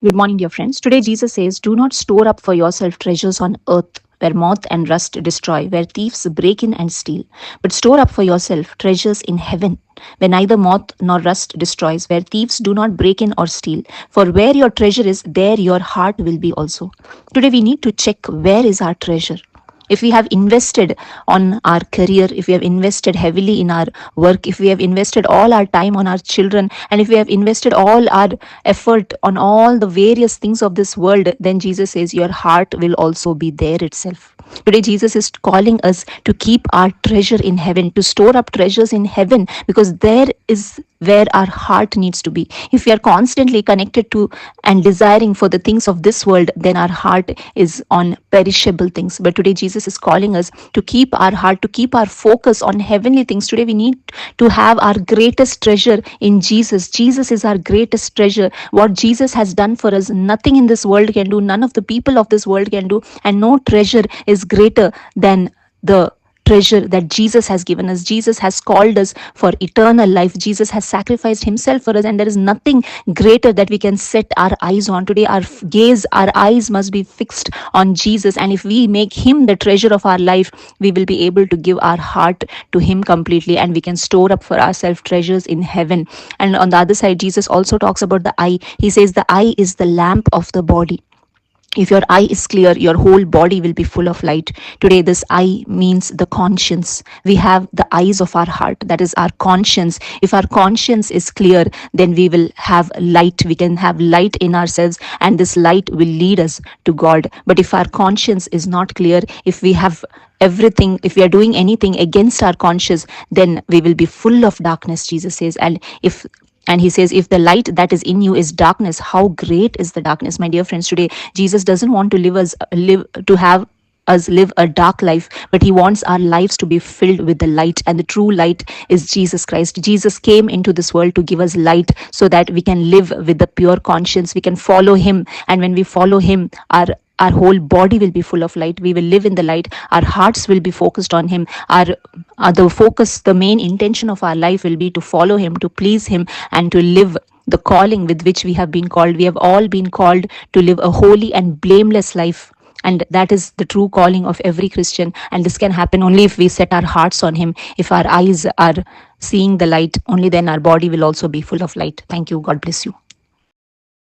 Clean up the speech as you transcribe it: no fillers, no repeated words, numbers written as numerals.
Good morning, dear friends. Today, Jesus says, do not store up for yourself treasures on earth where moth and rust destroy, where thieves break in and steal, but store up for yourself treasures in heaven where neither moth nor rust destroys, where thieves do not break in or steal. For where your treasure is, there your heart will be also. Today, we need to check where is our treasure. If we have invested on our career, if we have invested heavily in our work, if we have invested all our time on our children, and if we have invested all our effort on all the various things of this world, then Jesus says your heart will also be there itself. Today, Jesus is calling us to keep our treasure in heaven, to store up treasures in heaven, because there is where our heart needs to be. If we are constantly connected to and desiring for the things of this world, then our heart is on perishable things. But today, Jesus is calling us to keep our heart, to keep our focus on heavenly things. Today, we need to have our greatest treasure in Jesus. Jesus is our greatest treasure. What Jesus has done for us, nothing in this world can do, none of the people of this world can do, and no treasure is greater than the treasure that Jesus has given us. Jesus has called us for eternal life. Jesus has sacrificed himself for us, and there is nothing greater that we can set our eyes on. Today, our gaze, our eyes must be fixed on Jesus, and if we make him the treasure of our life, we will be able to give our heart to him completely, and we can store up for ourselves treasures in heaven. And on the other side, Jesus also talks about the eye. He says the eye is the lamp of the body. If your eye is clear, your whole body will be full of light. Today, this eye means the conscience. We have the eyes of our heart, that is our conscience. If our conscience is clear, then we will have light. We can have light in ourselves, and this light will lead us to God. But if our conscience is not clear, if we have everything, if we are doing anything against our conscience, then we will be full of darkness, Jesus says. And he says, if the light that is in you is darkness, how great is the darkness? My dear friends, today, Jesus doesn't want to have us live a dark life, but he wants our lives to be filled with the light, and the true light is Jesus Christ. Jesus came into this world to give us light so that we can live with the pure conscience. We can follow him, and when we follow him, our whole body will be full of light. We will live in the light. Our hearts will be focused on him. The main intention of our life will be to follow him, to please him, and to live the calling with which we have been called. We have all been called to live a holy and blameless life. And that is the true calling of every Christian. And this can happen only if we set our hearts on him. If our eyes are seeing the light, only then our body will also be full of light. Thank you. God bless you.